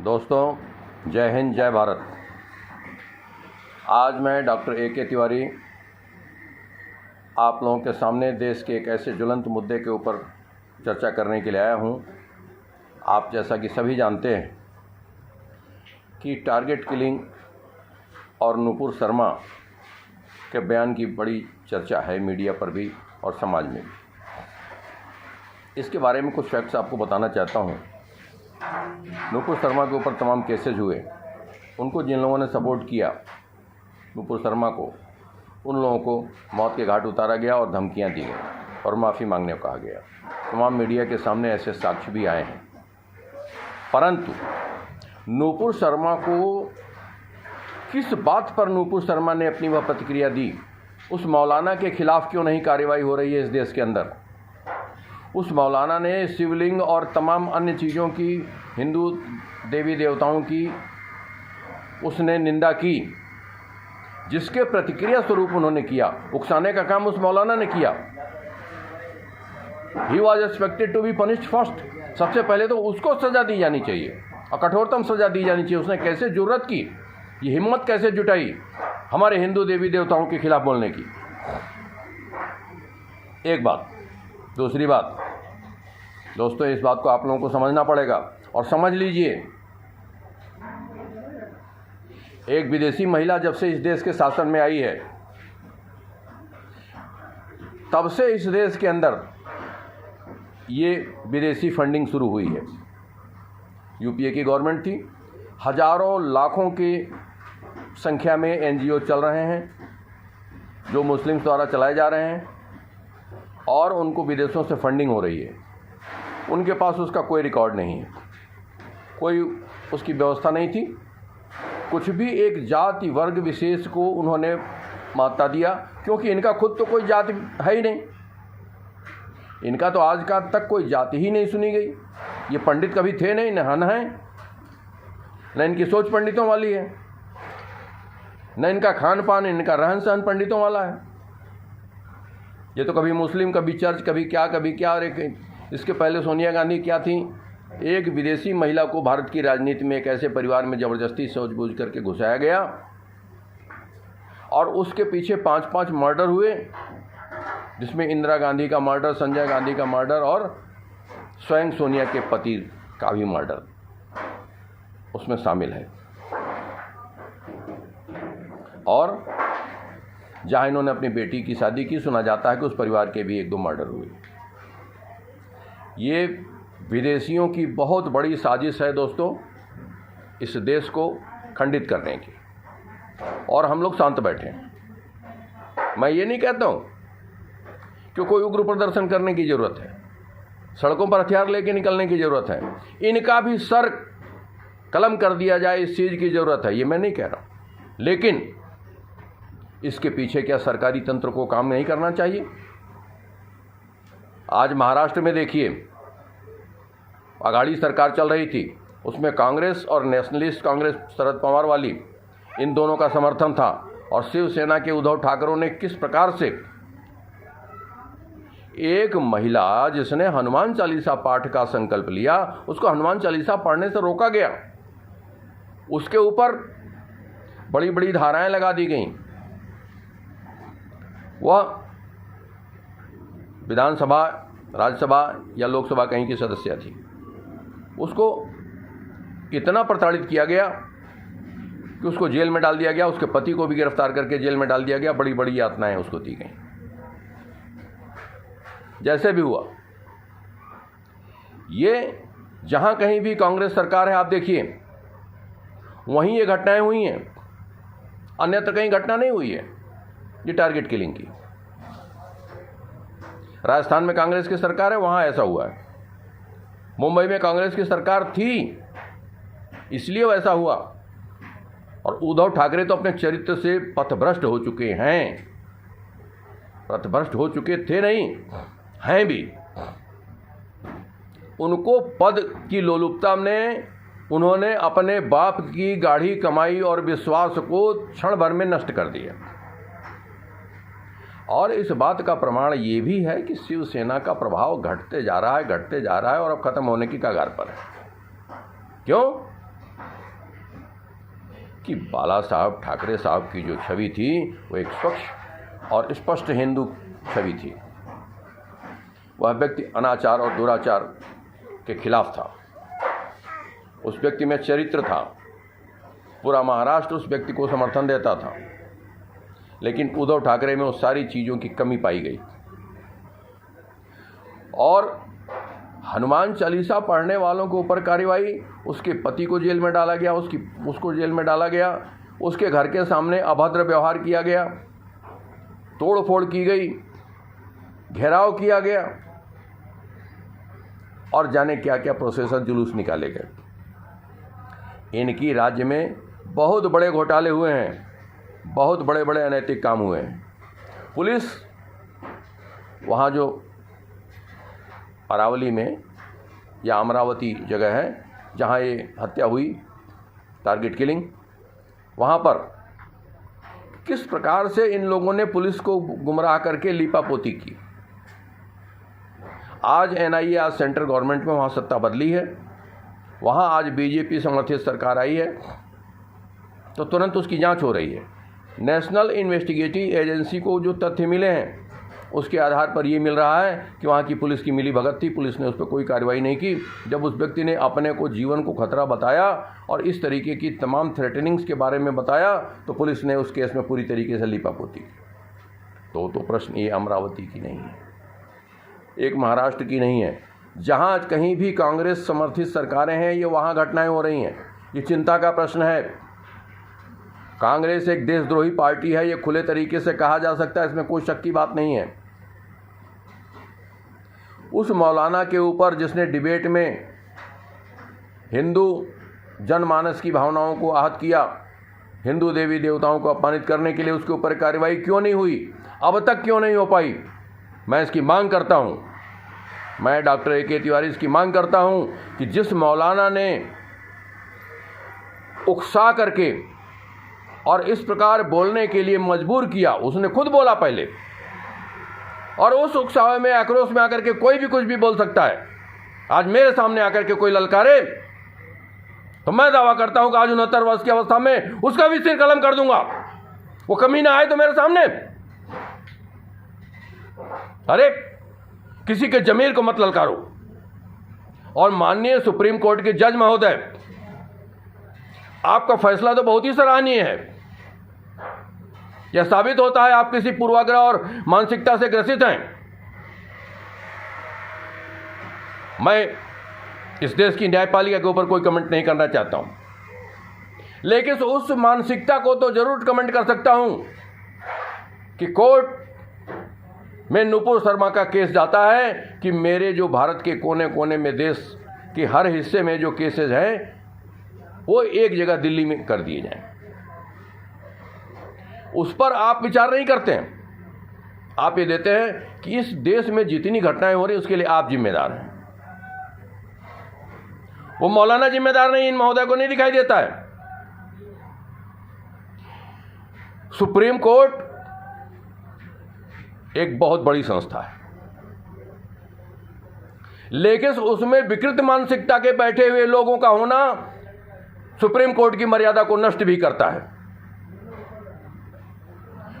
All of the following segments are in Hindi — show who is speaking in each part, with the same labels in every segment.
Speaker 1: दोस्तों, जय हिंद, जय भारत। आज मैं डॉक्टर A.K. तिवारी आप लोगों के सामने देश के एक ऐसे ज्वलंत मुद्दे के ऊपर चर्चा करने के लिए आया हूं। आप जैसा कि सभी जानते हैं कि टारगेट किलिंग और नुपुर शर्मा के बयान की बड़ी चर्चा है मीडिया पर भी और समाज में भी। इसके बारे में कुछ फैक्ट्स आपको बताना चाहता हूं। नुपुर शर्मा के ऊपर तमाम केसेज हुए। उनको जिन लोगों ने सपोर्ट किया नुपुर शर्मा को, उन लोगों को मौत के घाट उतारा गया और धमकियां दी गई और माफ़ी मांगने को कहा गया। तमाम मीडिया के सामने ऐसे साक्ष्य भी आए हैं। परंतु नुपुर शर्मा को किस बात पर नुपुर शर्मा ने अपनी वह प्रतिक्रिया दी, उस मौलाना के खिलाफ क्यों नहीं कार्रवाई हो रही है इस देश के अंदर? उस मौलाना ने शिवलिंग और तमाम अन्य चीज़ों की, हिंदू देवी देवताओं की उसने निंदा की, जिसके प्रतिक्रिया स्वरूप उन्होंने किया। उकसाने का काम उस मौलाना ने किया। He was expected to be punished first. सबसे पहले तो उसको सज़ा दी जानी चाहिए और कठोरतम सज़ा दी जानी चाहिए। उसने कैसे जुर्रत की, ये हिम्मत कैसे जुटाई हमारे हिंदू देवी देवताओं के खिलाफ बोलने की? एक बात। दूसरी बात, दोस्तों, इस बात को आप लोगों को समझना पड़ेगा और समझ लीजिए, एक विदेशी महिला जब से इस देश के शासन में आई है, तब से इस देश के अंदर ये विदेशी फंडिंग शुरू हुई है। यूपीए की गवर्नमेंट थी, हजारों लाखों की संख्या में एनजीओ चल रहे हैं जो मुस्लिम्स द्वारा चलाए जा रहे हैं और उनको विदेशों से फंडिंग हो रही है। उनके पास उसका कोई रिकॉर्ड नहीं है, कोई उसकी व्यवस्था नहीं थी। कुछ भी एक जाति वर्ग विशेष को उन्होंने मान्यता दिया, क्योंकि इनका खुद तो कोई जाति है ही नहीं। इनका तो आज का तक कोई जाति ही नहीं सुनी गई। ये पंडित कभी थे नहीं, न हैं, न इनकी सोच पंडितों वाली है, न इनका खान पान, इनका रहन सहन पंडितों वाला है। ये तो कभी मुस्लिम, कभी चर्च, कभी क्या। और एक इसके पहले सोनिया गांधी क्या थी, एक विदेशी महिला को भारत की राजनीति में एक ऐसे परिवार में ज़बरदस्ती सूझबूझ करके घुसाया गया और उसके पीछे 5-5 मर्डर हुए, जिसमें इंदिरा गांधी का मर्डर, संजय गांधी का मर्डर और स्वयं सोनिया के पति का भी मर्डर उसमें शामिल है। और जहाँ इन्होंने अपनी बेटी की शादी की, सुना जाता है कि उस परिवार के भी 1-2 मर्डर हुए। ये विदेशियों की बहुत बड़ी साजिश है दोस्तों, इस देश को खंडित करने की, और हम लोग शांत बैठे हैं। मैं ये नहीं कहता हूँ कि कोई उग्र प्रदर्शन करने की ज़रूरत है, सड़कों पर हथियार लेके निकलने की ज़रूरत है, इनका भी सर कलम कर दिया जाए, इस चीज़ की ज़रूरत है, ये मैं नहीं कह रहा हूँ। लेकिन इसके पीछे क्या सरकारी तंत्र को काम नहीं करना चाहिए? आज महाराष्ट्र में देखिए, अघाड़ी सरकार चल रही थी, उसमें कांग्रेस और नेशनलिस्ट कांग्रेस शरद पवार वाली, इन दोनों का समर्थन था। और शिवसेना के उद्धव ठाकरे ने किस प्रकार से एक महिला जिसने हनुमान चालीसा पाठ का संकल्प लिया, उसको हनुमान चालीसा पढ़ने से रोका गया, उसके ऊपर बड़ी बड़ी धाराएं लगा दी गईं। वह विधानसभा, राज्यसभा या लोकसभा कहीं की सदस्य थी। उसको इतना प्रताड़ित किया गया कि उसको जेल में डाल दिया गया, उसके पति को भी गिरफ्तार करके जेल में डाल दिया गया, बड़ी बड़ी यातनाएं उसको दी गई। जैसे भी हुआ, ये जहां कहीं भी कांग्रेस सरकार है, आप देखिए वहीं ये घटनाएं हुई हैं, अन्यत्र कहीं घटना नहीं हुई है ये टारगेट किलिंग की। राजस्थान में कांग्रेस की सरकार है, वहां ऐसा हुआ है। मुंबई में कांग्रेस की सरकार थी, इसलिए वैसा हुआ। और उद्धव ठाकरे तो अपने चरित्र से पथभ्रष्ट हो चुके हैं, पथभ्रष्ट हो चुके थे नहीं, हैं भी। उनको पद की लोलुपता में उन्होंने अपने बाप की गाढ़ी कमाई और विश्वास को क्षण भर में नष्ट कर दिया। और इस बात का प्रमाण ये भी है कि शिवसेना का प्रभाव घटते जा रहा है और अब खत्म होने की कगार पर है। क्यों? कि बाला साहब ठाकरे साहब की जो छवि थी वो एक स्वच्छ और स्पष्ट हिंदू छवि थी। वह व्यक्ति अनाचार और दुराचार के खिलाफ था। उस व्यक्ति में चरित्र था। पूरा महाराष्ट्र उस व्यक्ति को समर्थन देता था। लेकिन उद्धव ठाकरे में उस सारी चीज़ों की कमी पाई गई और हनुमान चालीसा पढ़ने वालों के ऊपर कार्रवाई, उसके पति को जेल में डाला गया, उसको जेल में डाला गया, उसके घर के सामने अभद्र व्यवहार किया गया, तोड़ फोड़ की गई, घेराव किया गया और जाने क्या क्या प्रोसेसर जुलूस निकाले गए। इनकी राज्य में बहुत बड़े घोटाले हुए हैं, बहुत बड़े बड़े अनैतिक काम हुए हैं। पुलिस वहाँ जो अरावली में या अमरावती जगह है जहाँ ये हत्या हुई, टारगेट किलिंग, वहाँ पर किस प्रकार से इन लोगों ने पुलिस को गुमराह करके लीपापोती की। आज एनआईए, आज सेंट्रल गवर्नमेंट में वहाँ सत्ता बदली है, वहाँ आज बीजेपी समर्थित सरकार आई है, तो तुरंत उसकी जांच हो रही है। नेशनल इन्वेस्टिगेटिव एजेंसी को जो तथ्य मिले हैं उसके आधार पर ये मिल रहा है कि वहाँ की पुलिस की मिली भगत थी, पुलिस ने उस पर कोई कार्रवाई नहीं की। जब उस व्यक्ति ने अपने को जीवन को खतरा बताया और इस तरीके की तमाम थ्रेटनिंग्स के बारे में बताया तो पुलिस ने उस केस में पूरी तरीके से लीपापोती की। तो प्रश्न ये अमरावती की नहीं है, एक महाराष्ट्र की नहीं है। जहाँ कहीं भी कांग्रेस समर्थित सरकारें हैं ये वहाँ घटनाएं हो रही हैं। ये चिंता का प्रश्न है। कांग्रेस एक देशद्रोही पार्टी है, ये खुले तरीके से कहा जा सकता है, इसमें कोई शक की बात नहीं है। उस मौलाना के ऊपर जिसने डिबेट में हिंदू जनमानस की भावनाओं को आहत किया, हिंदू देवी देवताओं को अपमानित करने के लिए, उसके ऊपर कार्रवाई क्यों नहीं हुई, अब तक क्यों नहीं हो पाई? मैं इसकी मांग करता हूं, मैं डॉक्टर ए के तिवारी इसकी मांग करता हूं कि जिस मौलाना ने उकसा करके और इस प्रकार बोलने के लिए मजबूर किया, उसने खुद बोला पहले, और उस उकसावे में, आक्रोश में आकर के कोई भी कुछ भी बोल सकता है। आज मेरे सामने आकर के कोई ललकारे तो मैं दावा करता हूं कि आज 69 वर्ष की अवस्था में उसका भी सिर कलम कर दूंगा। वो कमी ना आए तो मेरे सामने। अरे किसी के जमीर को मत ललकारो। और माननीय सुप्रीम कोर्ट के जज महोदय, आपका फैसला तो बहुत ही सराहनीय है। यह साबित होता है आप किसी पूर्वाग्रह और मानसिकता से ग्रसित हैं। मैं इस देश की न्यायपालिका के ऊपर कोई कमेंट नहीं करना चाहता हूं, लेकिन उस मानसिकता को तो जरूर कमेंट कर सकता हूं कि कोर्ट में नुपुर शर्मा का केस जाता है कि मेरे जो भारत के कोने कोने में, देश के हर हिस्से में जो केसेस हैं वो एक जगह दिल्ली में कर दिए जाएं। उस पर आप विचार नहीं करते हैं। आप ये देते हैं कि इस देश में जितनी घटनाएं हो रही उसके लिए आप जिम्मेदार हैं। वो मौलाना जिम्मेदार नहीं, इन महोदय को नहीं दिखाई देता है। सुप्रीम कोर्ट एक बहुत बड़ी संस्था है, लेकिन उसमें विकृत मानसिकता के बैठे हुए लोगों का होना सुप्रीम कोर्ट की मर्यादा को नष्ट भी करता है।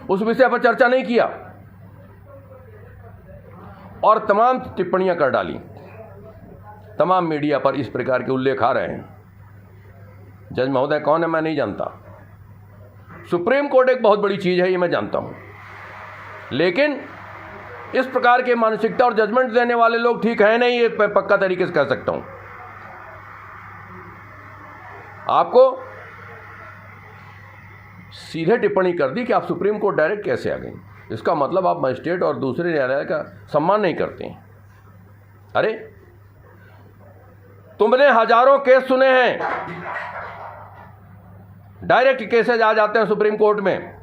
Speaker 1: उस विषय पर चर्चा नहीं किया और तमाम टिप्पणियां कर डाली। तमाम मीडिया पर इस प्रकार के उल्लेख आ रहे हैं। जज महोदय कौन है मैं नहीं जानता। सुप्रीम कोर्ट एक बहुत बड़ी चीज है, ये मैं जानता हूं, लेकिन इस प्रकार के मानसिकता और जजमेंट देने वाले लोग ठीक है नहीं, ये मैं पक्का तरीके से कह सकता हूं। आपको सीधे टिप्पणी कर दी कि आप सुप्रीम कोर्ट डायरेक्ट कैसे आ गई, इसका मतलब आप मजिस्ट्रेट और दूसरे न्यायालय का सम्मान नहीं करते हैं। अरे तुमने हजारों केस सुने हैं, डायरेक्ट केसेज आ जाते हैं सुप्रीम कोर्ट में।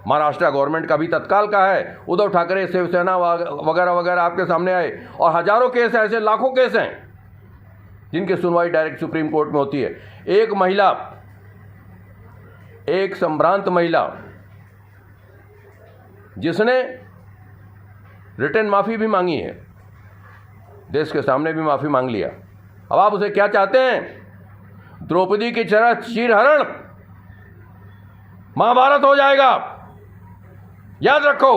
Speaker 1: महाराष्ट्र गवर्नमेंट का भी तत्काल का है, उद्धव ठाकरे, शिवसेना वगैरह वगैरह आपके सामने आए, और हजारों केस ऐसे, लाखों केस हैं जिनकी सुनवाई डायरेक्ट सुप्रीम कोर्ट में होती है। एक महिला, एक संभ्रांत महिला जिसने रिटर्न माफी भी मांगी है, देश के सामने भी माफी मांग लिया। अब आप उसे क्या चाहते हैं? द्रौपदी की तरह चीरहरण महाभारत हो जाएगा। याद रखो,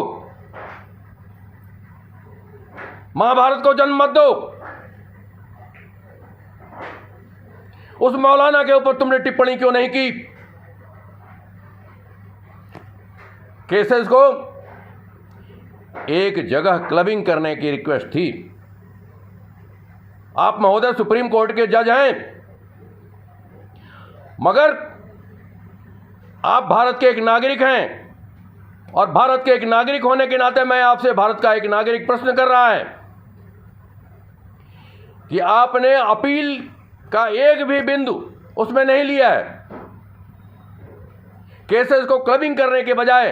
Speaker 1: महाभारत को जन्म मत दो। उस मौलाना के ऊपर तुमने टिप्पणी क्यों नहीं की? केसेस को एक जगह क्लबिंग करने की रिक्वेस्ट थी। आप महोदय सुप्रीम कोर्ट के जज हैं, मगर आप भारत के एक नागरिक हैं, और भारत के एक नागरिक होने के नाते मैं आपसे, भारत का एक नागरिक प्रश्न कर रहा है कि आपने अपील का एक भी बिंदु उसमें नहीं लिया है। केसेस को क्लबिंग करने के बजाय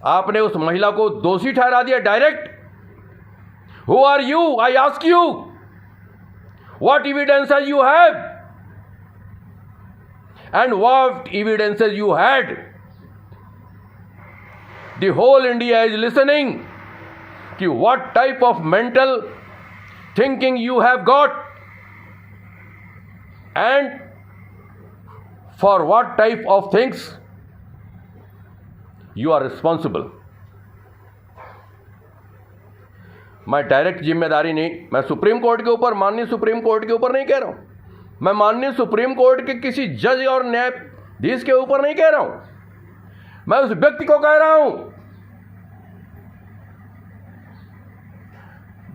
Speaker 1: आपने उस महिला को दोषी ठहरा दिया direct. Who are you? I ask you, what evidences you have and what evidences you had? The whole India is listening कि what type of mental thinking you have got and for what type of things you are responsible। मैं डायरेक्ट जिम्मेदारी नहीं, मैं सुप्रीम कोर्ट के ऊपर, माननीय सुप्रीम कोर्ट के ऊपर नहीं कह रहा हूं, मैं माननीय सुप्रीम कोर्ट के किसी जज और न्यायाधीश के ऊपर नहीं कह रहा हूं, मैं उस व्यक्ति को कह रहा हूं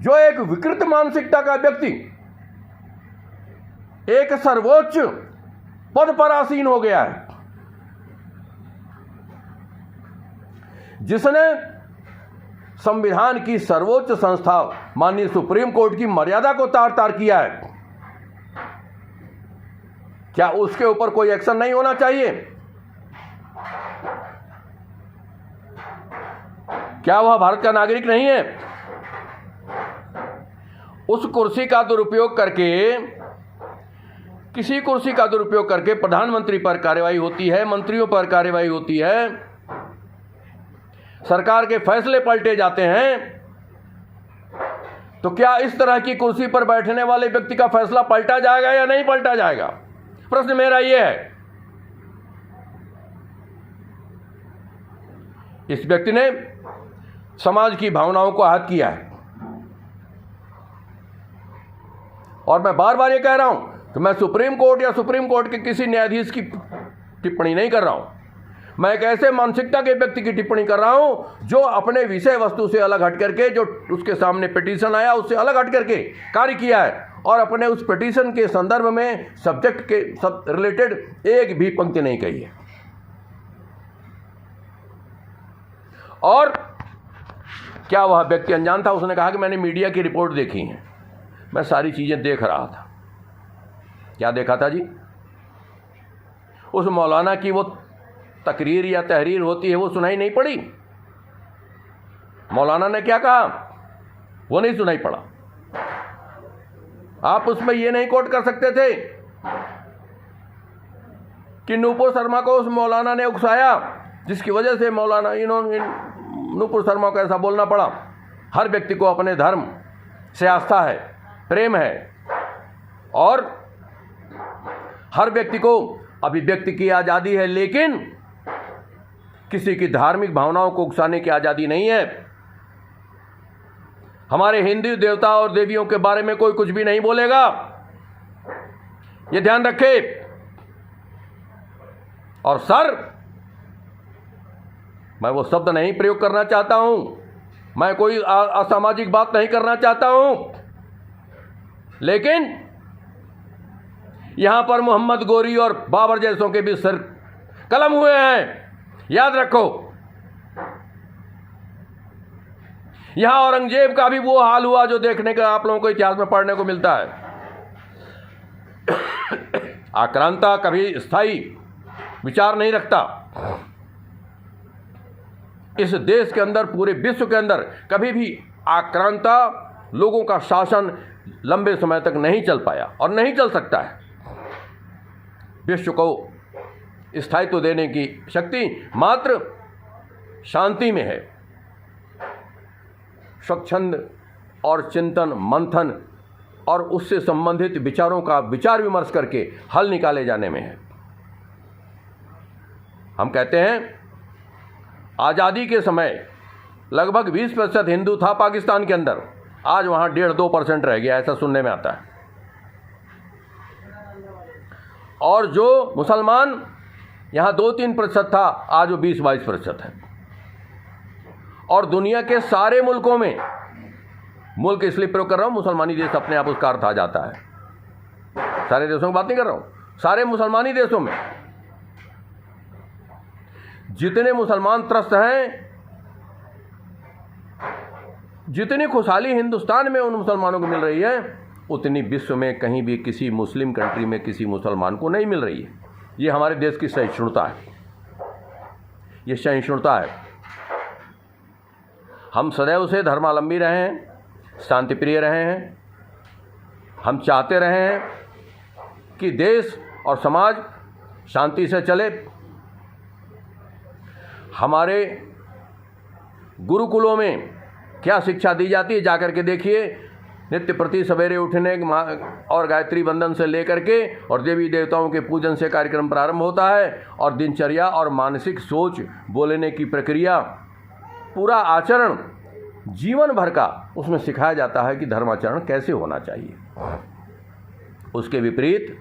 Speaker 1: जो एक विकृत मानसिकता का व्यक्ति एक सर्वोच्च पद पर आसीन हो गया है, जिसने संविधान की सर्वोच्च संस्था माननीय सुप्रीम कोर्ट की मर्यादा को तार तार किया है। क्या उसके ऊपर कोई एक्शन नहीं होना चाहिए? क्या वह भारत का नागरिक नहीं है? उस कुर्सी का दुरुपयोग करके, किसी कुर्सी का दुरुपयोग करके प्रधानमंत्री पर कार्रवाई होती है, मंत्रियों पर कार्रवाई होती है, सरकार के फैसले पलटे जाते हैं, तो क्या इस तरह की कुर्सी पर बैठने वाले व्यक्ति का फैसला पलटा जाएगा या नहीं पलटा जाएगा? प्रश्न मेरा यह है। इस व्यक्ति ने समाज की भावनाओं को आहत किया है, और मैं बार बार ये कह रहा हूं कि मैं सुप्रीम कोर्ट या सुप्रीम कोर्ट के किसी न्यायाधीश की टिप्पणी नहीं कर रहा हूं। मैं एक ऐसे मानसिकता के व्यक्ति की टिप्पणी कर रहा हूं जो अपने विषय वस्तु से अलग हट करके, जो उसके सामने पिटीशन आया उससे अलग हट करके कार्य किया है, और अपने उस पिटीशन के संदर्भ में सब्जेक्ट के सब रिलेटेड एक भी पंक्ति नहीं कही है। और क्या वह व्यक्ति अनजान था? उसने कहा कि मैंने मीडिया की रिपोर्ट देखी है, मैं सारी चीजें देख रहा था। क्या देखा था जी? उस मौलाना की वो तकरीर या तहरीर होती है, वो सुनाई नहीं पड़ी। मौलाना ने क्या कहा वो नहीं सुनाई पड़ा। आप उसमें ये नहीं कोट कर सकते थे कि नूपुर शर्मा को उस मौलाना ने उकसाया, जिसकी वजह से मौलाना नूपुर शर्मा को ऐसा बोलना पड़ा। हर व्यक्ति को अपने धर्म से आस्था है, प्रेम है, और हर व्यक्ति को अभिव्यक्ति की आज़ादी है, लेकिन किसी की धार्मिक भावनाओं को उकसाने की आज़ादी नहीं है। हमारे हिंदू देवता और देवियों के बारे में कोई कुछ भी नहीं बोलेगा, ये ध्यान रखे। और सर, मैं वो शब्द नहीं प्रयोग करना चाहता हूं, मैं कोई असामाजिक बात नहीं करना चाहता हूं, लेकिन यहां पर मोहम्मद गोरी और बाबर जैसों के भी सर कलम हुए हैं। याद रखो, यहां औरंगजेब का भी वो हाल हुआ जो देखने का आप लोगों को इतिहास में पढ़ने को मिलता है। आक्रांता कभी स्थायी विचार नहीं रखता। इस देश के अंदर, पूरे विश्व के अंदर कभी भी आक्रांता लोगों का शासन लंबे समय तक नहीं चल पाया और नहीं चल सकता है। विश्व को स्थायित्व देने की शक्ति मात्र शांति में है, स्वच्छंद और चिंतन मंथन और उससे संबंधित विचारों का विचार विमर्श करके हल निकाले जाने में है। हम कहते हैं आज़ादी के समय लगभग 20% हिंदू था पाकिस्तान के अंदर, आज वहाँ 1.5-2% रह गया, ऐसा सुनने में आता है। और जो मुसलमान यहाँ 2-3% था, आज वो 20-22% है। और दुनिया के सारे मुल्कों में, मुल्क इसलिए प्रयोग कर रहा हूँ, मुसलमानी देश अपने आप उसका अर्थ आ जाता है, सारे देशों की बात नहीं कर रहा हूँ, सारे मुसलमानी देशों में जितने मुसलमान त्रस्त हैं, जितनी खुशहाली हिंदुस्तान में उन मुसलमानों को मिल रही है, उतनी विश्व में कहीं भी किसी मुस्लिम कंट्री में किसी मुसलमान को नहीं मिल रही है। ये हमारे देश की सहिष्णुता है, ये सहिष्णुता है। हम सदैव से धर्मावलंबी रहे हैं, शांतिप्रिय रहे हैं। हम चाहते रहे हैं कि देश और समाज शांति से चले। हमारे गुरुकुलों में क्या शिक्षा दी जाती है, जाकर के देखिए। नित्य प्रति सवेरे उठने और गायत्री बंदन से लेकर के और देवी देवताओं के पूजन से कार्यक्रम प्रारंभ होता है, और दिनचर्या और मानसिक सोच, बोलने की प्रक्रिया, पूरा आचरण जीवन भर का उसमें सिखाया जाता है कि धर्माचरण कैसे होना चाहिए। उसके विपरीत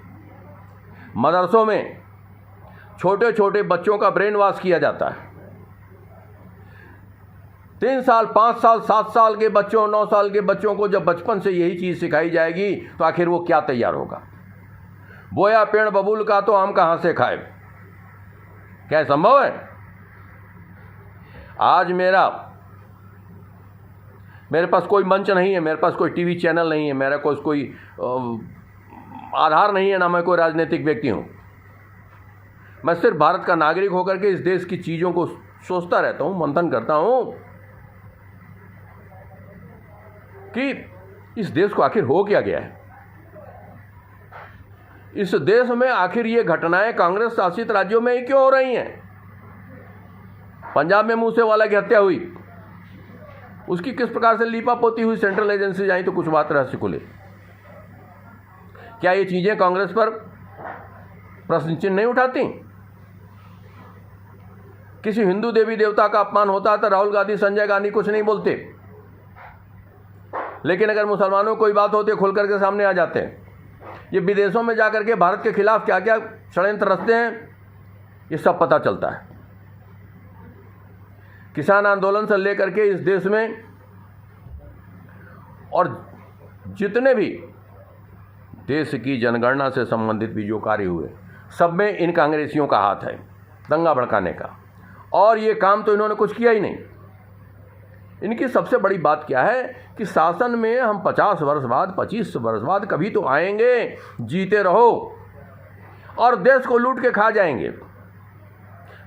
Speaker 1: मदरसों में छोटे छोटे बच्चों का ब्रेन वॉश किया जाता है। 3 साल, 5 साल, 7 साल के बच्चों, 9 साल के बच्चों को जब बचपन से यही चीज़ सिखाई जाएगी तो आखिर वो क्या तैयार होगा। बोया पेड़ बबूल का तो आम कहाँ से खाए, क्या संभव है? आज मेरे पास कोई मंच नहीं है, मेरे पास कोई टीवी चैनल नहीं है, मेरा कोई आधार नहीं है, ना मैं कोई राजनीतिक व्यक्ति हूँ। मैं सिर्फ भारत का नागरिक होकर के इस देश की चीज़ों को सोचता रहता हूँ, मंथन करता हूँ कि इस देश को आखिर हो क्या गया है। इस देश में आखिर ये घटनाएं कांग्रेस शासित राज्यों में ही क्यों हो रही हैं? पंजाब में मूसेवाला की हत्या हुई, उसकी किस प्रकार से लीपापोती हुई, सेंट्रल एजेंसी आई तो कुछ बात रहस्य खुले। क्या ये चीजें कांग्रेस पर प्रश्न चिन्ह नहीं उठाती? किसी हिंदू देवी देवता का अपमान होता है तो राहुल गांधी, संजय गांधी कुछ नहीं बोलते, लेकिन अगर मुसलमानों को कोई बात होती है खुल करके सामने आ जाते हैं। ये विदेशों में जाकर के भारत के खिलाफ क्या क्या षड्यंत्र रचते हैं, ये सब पता चलता है। किसान आंदोलन से लेकर के इस देश में और जितने भी देश की जनगणना से संबंधित भी जो कार्य हुए, सब में इन कांग्रेसियों का हाथ है दंगा भड़काने का। और ये काम तो इन्होंने कुछ किया ही नहीं। इनकी सबसे बड़ी बात क्या है कि शासन में हम 50 वर्ष बाद, 25 वर्ष बाद कभी तो आएंगे, जीते रहो और देश को लूट के खा जाएंगे।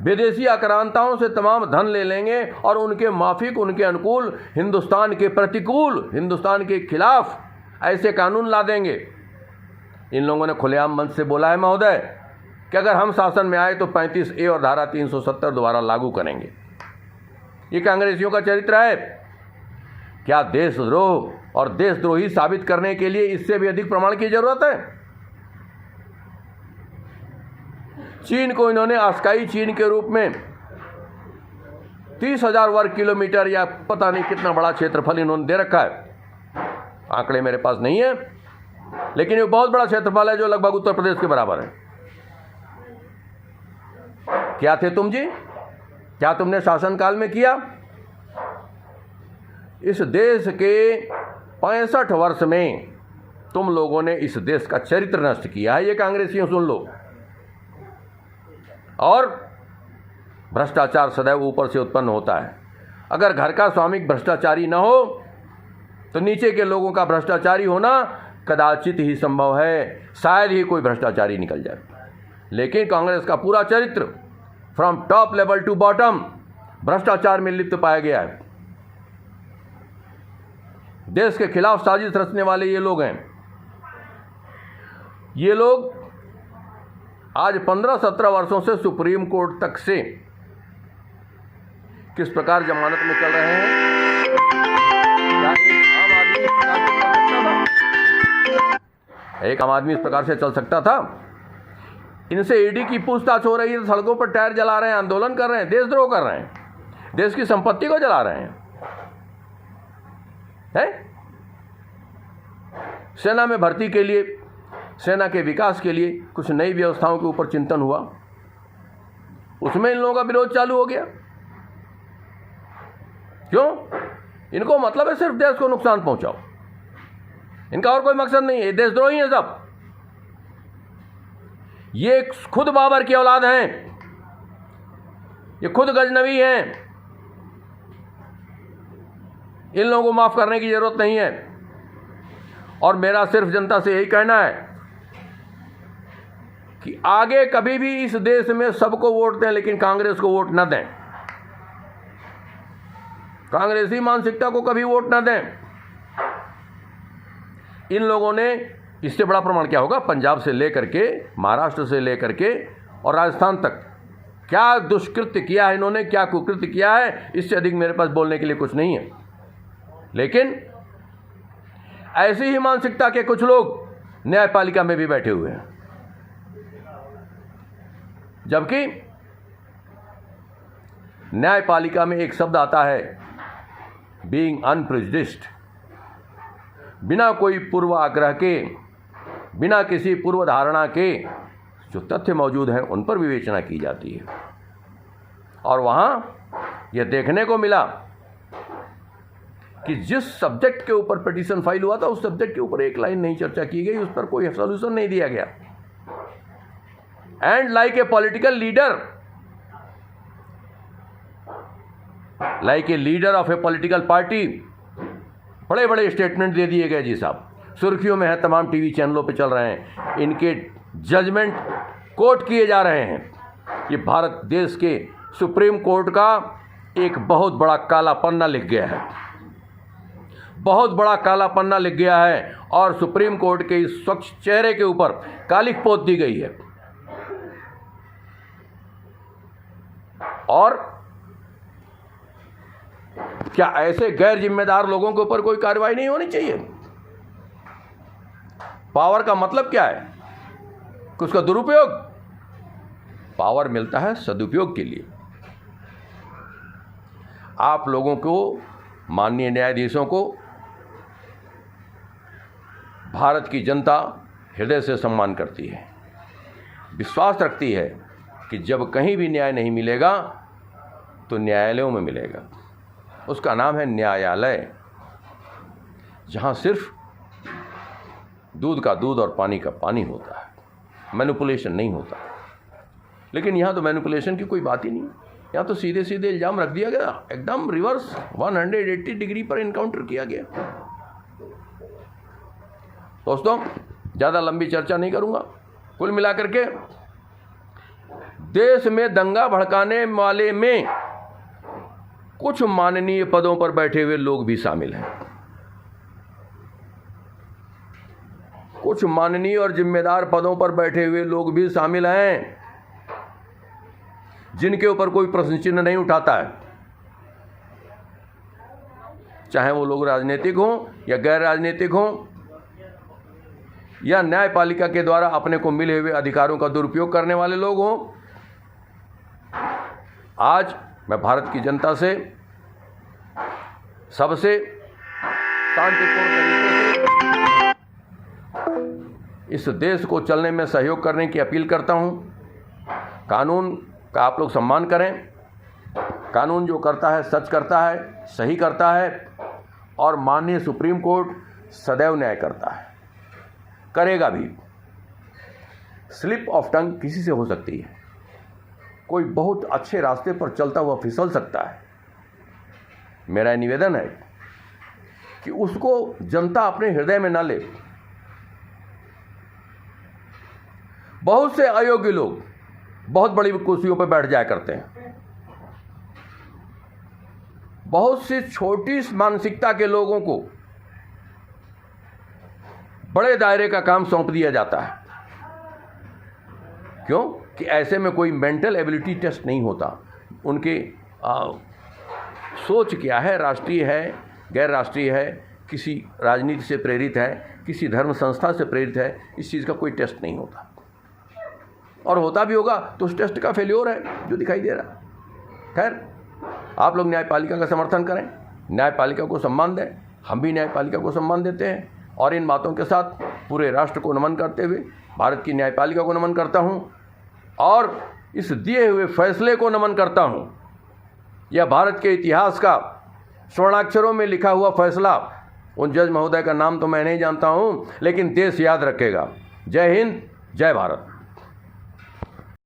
Speaker 1: विदेशी आक्रांताओं से तमाम धन ले लेंगे और उनके माफिक, उनके अनुकूल, हिंदुस्तान के प्रतिकूल, हिंदुस्तान के खिलाफ ऐसे कानून ला देंगे। इन लोगों ने खुलेआम मंच से बोला है महोदय कि अगर हम शासन में आए तो 35A और धारा 370 दोबारा लागू करेंगे। ये कांग्रेसियों का चरित्र है। क्या देशद्रोह और देशद्रोही साबित करने के लिए इससे भी अधिक प्रमाण की जरूरत है? चीन को इन्होंने आस्काई चीन के रूप में 30,000 वर्ग किलोमीटर या पता नहीं कितना बड़ा क्षेत्रफल इन्होंने दे रखा है। आंकड़े मेरे पास नहीं है, लेकिन ये बहुत बड़ा क्षेत्रफल है जो लगभग उत्तर प्रदेश के बराबर है। क्या थे तुम जी? क्या तुमने शासनकाल में किया? इस देश के 65 वर्ष में तुम लोगों ने इस देश का चरित्र नष्ट किया है। ये कांग्रेसियों सुन लो। और भ्रष्टाचार सदैव ऊपर से उत्पन्न होता है। अगर घर का स्वामी भ्रष्टाचारी ना हो तो नीचे के लोगों का भ्रष्टाचारी होना कदाचित ही संभव है, शायद ही कोई भ्रष्टाचारी निकल जाए। लेकिन कांग्रेस का पूरा चरित्र from top level to bottom भ्रष्टाचार में लिप्त पाया गया है। देश के खिलाफ साजिश रचने वाले ये लोग हैं। ये लोग आज 15-17 वर्षों से सुप्रीम कोर्ट तक से किस प्रकार जमानत में चल रहे हैं। एक आम आदमी इस प्रकार से चल सकता था? इनसे ईडी की पूछताछ हो रही है तो सड़कों पर टायर जला रहे हैं, आंदोलन कर रहे हैं, देशद्रोह कर रहे हैं, देश की संपत्ति को जला रहे हैं। सेना में भर्ती के लिए, सेना के विकास के लिए कुछ नई व्यवस्थाओं के ऊपर चिंतन हुआ, उसमें इन लोगों का विरोध चालू हो गया। क्यों? इनको मतलब है सिर्फ देश को नुकसान पहुंचाओ, इनका और कोई मकसद नहीं है। देशद्रोही है सब। ये खुद बाबर की औलाद हैं, ये खुद गजनवी हैं। इन लोगों को माफ करने की जरूरत नहीं है। और मेरा सिर्फ जनता से यही कहना है कि आगे कभी भी इस देश में सबको वोट दें, लेकिन कांग्रेस को वोट न दें। कांग्रेसी मानसिकता को कभी वोट न दें। इन लोगों ने, इससे बड़ा प्रमाण क्या होगा, पंजाब से लेकर के, महाराष्ट्र से लेकर के और राजस्थान तक क्या दुष्कृत्य किया है इन्होंने, क्या कुकृत्य किया है, इससे अधिक मेरे पास बोलने के लिए कुछ नहीं है। लेकिन ऐसी ही मानसिकता के कुछ लोग न्यायपालिका में भी बैठे हुए हैं, जबकि न्यायपालिका में एक शब्द आता है, बीइंग अनप्रेजुडिस्ड, बिना कोई पूर्व आग्रह के, बिना किसी पूर्व धारणा के जो तथ्य मौजूद हैं उन पर विवेचना की जाती है। और वहां यह देखने को मिला कि जिस सब्जेक्ट के ऊपर पिटीशन फाइल हुआ था, उस सब्जेक्ट के ऊपर एक लाइन नहीं चर्चा की गई, उस पर कोई सॉल्यूशन नहीं दिया गया। And like a political leader, like a leader of A political party, बड़े बड़े स्टेटमेंट दे दिए गए। जी साहब, सुर्खियों में है, तमाम टीवी चैनलों पे चल रहे हैं, इनके जजमेंट कोट किए जा रहे हैं। ये भारत देश के सुप्रीम कोर्ट का एक बहुत बड़ा काला पन्ना लिख गया है, बहुत बड़ा काला पन्ना लिख गया है। और सुप्रीम कोर्ट के इस स्वच्छ चेहरे के ऊपर कालिख पोत दी गई है। और क्या ऐसे गैर जिम्मेदार लोगों के ऊपर कोई कार्रवाई नहीं होनी चाहिए? पावर का मतलब क्या है कि उसका दुरुपयोग, पावर मिलता है सदुपयोग के लिए। आप लोगों को, माननीय न्यायाधीशों को, भारत की जनता हृदय से सम्मान करती है, विश्वास रखती है कि जब कहीं भी न्याय नहीं मिलेगा तो न्यायालयों में मिलेगा। उसका नाम है न्यायालय, जहां सिर्फ दूध का दूध और पानी का पानी होता है, मैनिपुलेशन नहीं होता। लेकिन यहाँ तो मैनिपुलेशन की कोई बात ही नहीं, यहाँ तो सीधे सीधे इल्ज़ाम रख दिया गया, एकदम रिवर्स 180 डिग्री पर इनकाउंटर किया गया। दोस्तों, ज़्यादा लंबी चर्चा नहीं करूँगा। कुल मिलाकर के देश में दंगा भड़काने वाले में कुछ माननीय पदों पर बैठे हुए लोग भी शामिल हैं, कुछ माननीय और जिम्मेदार पदों पर बैठे हुए लोग भी शामिल हैं, जिनके ऊपर कोई प्रश्न चिन्ह नहीं उठाता है, चाहे वो लोग राजनीतिक हों या गैर राजनीतिक हों, या न्यायपालिका के द्वारा अपने को मिले हुए अधिकारों का दुरुपयोग करने वाले लोग हों। आज मैं भारत की जनता से, सबसे शांतिपूर्ण तरीके से इस देश को चलने में सहयोग करने की अपील करता हूं। कानून का आप लोग सम्मान करें। कानून जो करता है सच करता है, सही करता है, और माननीय सुप्रीम कोर्ट सदैव न्याय करता है, करेगा भी। स्लिप ऑफ टंग किसी से हो सकती है, कोई बहुत अच्छे रास्ते पर चलता हुआ फिसल सकता है। मेरा निवेदन है कि उसको जनता अपने हृदय में न ले। बहुत से अयोग्य लोग बहुत बड़ी कुर्सियों पर बैठ जाया करते हैं, बहुत सी छोटी मानसिकता के लोगों को बड़े दायरे का काम सौंप दिया जाता है। क्यों? कि ऐसे में कोई मेंटल एबिलिटी टेस्ट नहीं होता, उनके सोच क्या है, राष्ट्रीय है, गैर राष्ट्रीय है, किसी राजनीति से प्रेरित है, किसी धर्म संस्था से प्रेरित है, इस चीज़ का कोई टेस्ट नहीं होता। और होता भी होगा तो उस टेस्ट का फेल्योर है जो दिखाई दे रहा है। खैर, आप लोग न्यायपालिका का समर्थन करें, न्यायपालिका को सम्मान दें, हम भी न्यायपालिका को सम्मान देते हैं। और इन बातों के साथ पूरे राष्ट्र को नमन करते हुए भारत की न्यायपालिका को नमन करता हूं और इस दिए हुए फैसले को नमन करता हूं। यह भारत के इतिहास का स्वर्णाक्षरों में लिखा हुआ फैसला, उन जज महोदय का नाम तो मैं नहीं जानता हूं, लेकिन देश याद रखेगा। जय हिंद, जय भारत।